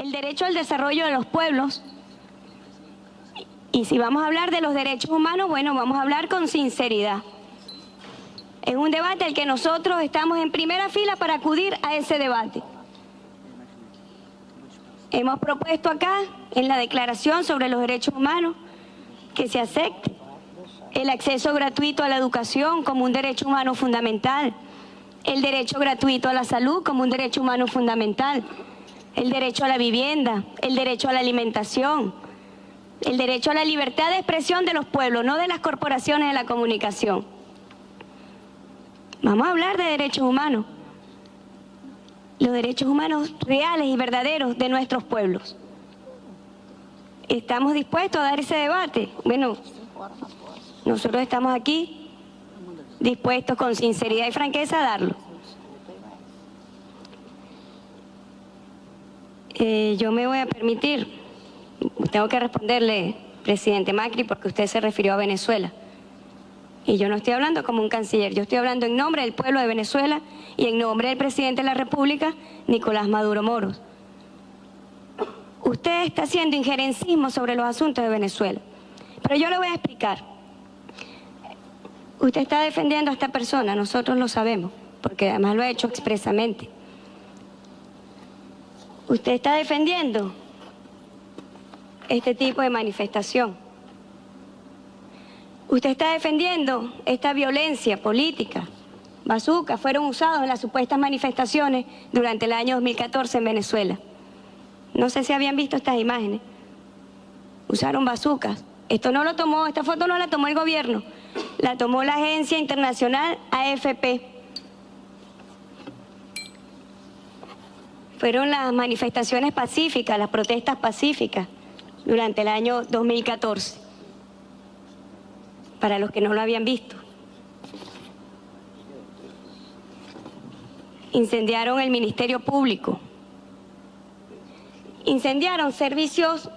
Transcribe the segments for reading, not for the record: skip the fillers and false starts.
el derecho al desarrollo de los pueblos. Y si vamos a hablar de los derechos humanos, bueno, vamos a hablar con sinceridad. Es un debate al que nosotros estamos en primera fila para acudir a ese debate. Hemos propuesto acá, en la Declaración sobre los Derechos Humanos, que se acepte el acceso gratuito a la educación como un derecho humano fundamental, el derecho gratuito a la salud como un derecho humano fundamental, el derecho a la vivienda, el derecho a la alimentación, el derecho a la libertad de expresión de los pueblos, no de las corporaciones de la comunicación. Vamos a hablar de derechos humanos, los derechos humanos reales y verdaderos de nuestros pueblos. ¿Estamos dispuestos a dar ese debate? Bueno, nosotros estamos aquí dispuestos con sinceridad y franqueza a darlo. Yo me voy a permitir, tengo que responderle, presidente Macri, porque usted se refirió a Venezuela. Y yo no estoy hablando como un canciller, yo estoy hablando en nombre del pueblo de Venezuela y en nombre del presidente de la República, Nicolás Maduro Moros. Usted está haciendo injerencismo sobre los asuntos de Venezuela. Pero yo le voy a explicar. Usted está defendiendo a esta persona, nosotros lo sabemos, porque además lo ha hecho expresamente. Usted está defendiendo este tipo de manifestación. Usted está defendiendo esta violencia política. Bazucas fueron usados en las supuestas manifestaciones durante el año 2014 en Venezuela. No sé si habían visto estas imágenes. Usaron bazucas. Esta foto no la tomó el gobierno, la tomó la agencia internacional AFP. Fueron las manifestaciones pacíficas, las protestas pacíficas durante el año 2014. Para los que no lo habían visto. Incendiaron el Ministerio Público. Incendiaron servicios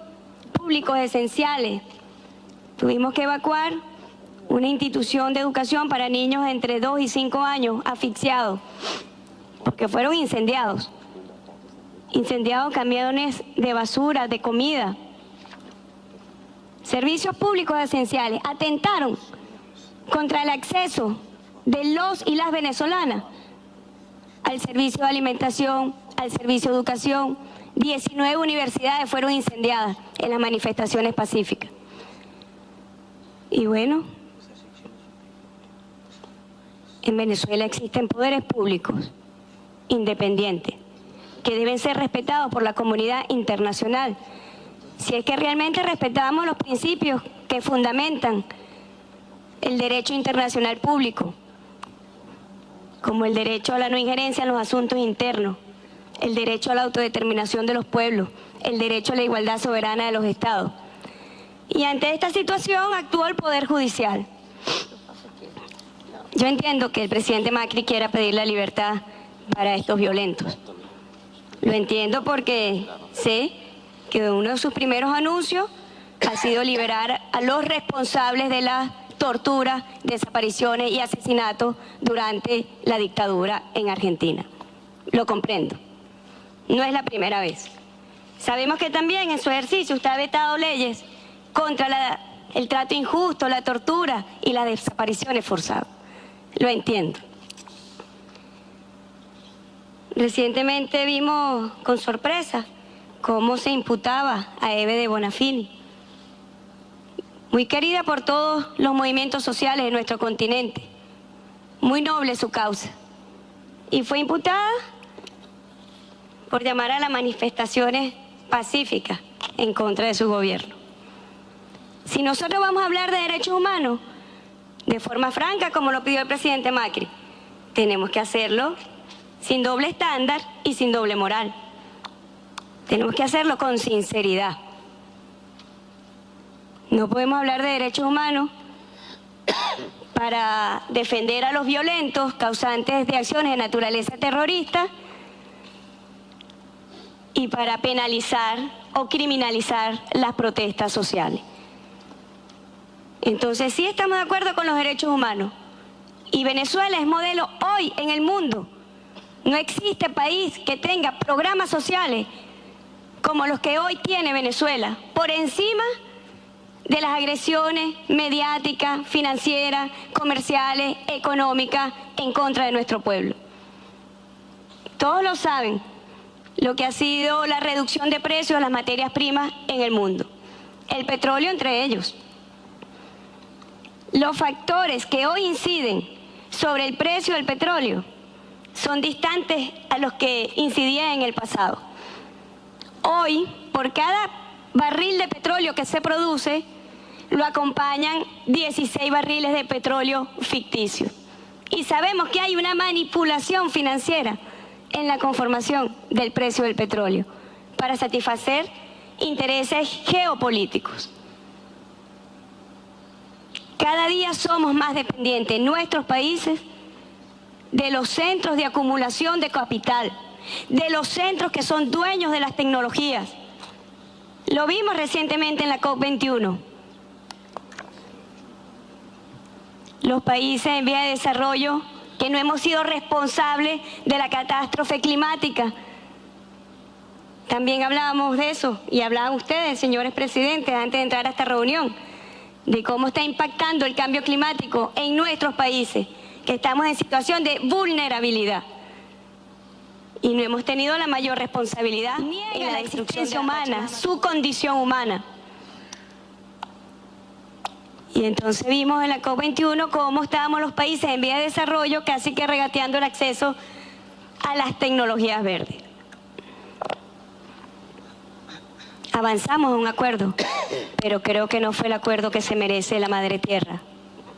públicos esenciales. Tuvimos que evacuar una institución de educación para niños entre 2 y 5 años asfixiados, porque fueron incendiados. Incendiados camiones de basura, de comida. Servicios públicos esenciales atentaron contra el acceso de los y las venezolanas al servicio de alimentación, al servicio de educación. 19 universidades fueron incendiadas en las manifestaciones pacíficas. Y bueno, en Venezuela existen poderes públicos independientes que deben ser respetados por la comunidad internacional. Si es que realmente respetamos los principios que fundamentan el derecho internacional público, como el derecho a la no injerencia en los asuntos internos, el derecho a la autodeterminación de los pueblos, el derecho a la igualdad soberana de los estados. Y ante esta situación actuó el Poder Judicial. Yo entiendo que el presidente Macri quiera pedir la libertad para estos violentos. Lo entiendo porque sé que uno de sus primeros anuncios ha sido liberar a los responsables de las torturas, desapariciones y asesinatos durante la dictadura en Argentina. Lo comprendo. No es la primera vez. Sabemos que también en su ejercicio usted ha vetado leyes contra el trato injusto, la tortura y las desapariciones forzadas. Lo entiendo. Recientemente vimos con sorpresa cómo se imputaba a Eve de Bonafini, muy querida por todos los movimientos sociales de nuestro continente, muy noble su causa, y fue imputada por llamar a las manifestaciones pacíficas en contra de su gobierno. Si nosotros vamos a hablar de derechos humanos de forma franca, como lo pidió el presidente Macri, tenemos que hacerlo sin doble estándar y sin doble moral. Tenemos que hacerlo con sinceridad. No podemos hablar de derechos humanos para defender a los violentos causantes de acciones de naturaleza terrorista y para penalizar o criminalizar las protestas sociales. Entonces sí estamos de acuerdo con los derechos humanos y Venezuela es modelo hoy en el mundo. No existe país que tenga programas sociales como los que hoy tiene Venezuela, por encima de las agresiones mediáticas, financieras, comerciales, económicas en contra de nuestro pueblo. Todos lo saben, lo que ha sido la reducción de precios de las materias primas en el mundo, el petróleo entre ellos. Los factores que hoy inciden sobre el precio del petróleo son distantes a los que incidían en el pasado. Hoy, por cada barril de petróleo que se produce, lo acompañan 16 barriles de petróleo ficticio. Y sabemos que hay una manipulación financiera en la conformación del precio del petróleo para satisfacer intereses geopolíticos. Cada día somos más dependientes en nuestros países de los centros de acumulación de capital, de los centros que son dueños de las tecnologías. Lo vimos recientemente en la COP21. Los países en vía de desarrollo que no hemos sido responsables de la catástrofe climática. También hablábamos de eso y hablaban ustedes, señores presidentes, antes de entrar a esta reunión, de cómo está impactando el cambio climático en nuestros países, que estamos en situación de vulnerabilidad. Y no hemos tenido la mayor responsabilidad en la existencia humana, su condición humana. Y entonces vimos en la COP21 cómo estábamos los países en vía de desarrollo casi que regateando el acceso a las tecnologías verdes. Avanzamos a un acuerdo, pero creo que no fue el acuerdo que se merece la Madre Tierra,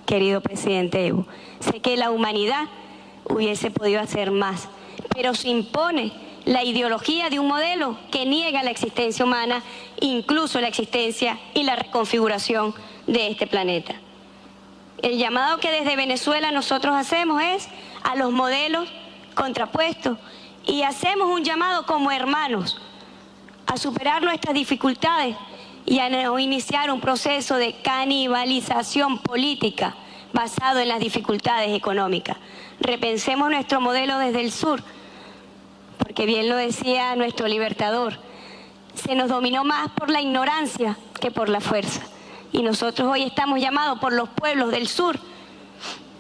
querido presidente Evo. Sé que la humanidad hubiese podido hacer más, pero se impone la ideología de un modelo que niega la existencia humana, incluso la existencia y la reconfiguración de este planeta. El llamado que desde Venezuela nosotros hacemos es a los modelos contrapuestos y hacemos un llamado como hermanos a superar nuestras dificultades y a no iniciar un proceso de canibalización política basado en las dificultades económicas. Repensemos nuestro modelo desde el sur, porque bien lo decía nuestro libertador, se nos dominó más por la ignorancia que por la fuerza. Y nosotros hoy estamos llamados por los pueblos del sur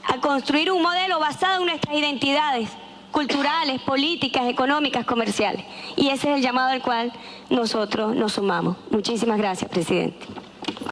a construir un modelo basado en nuestras identidades culturales, políticas, económicas, comerciales. Y ese es el llamado al cual nosotros nos sumamos. Muchísimas gracias, presidente.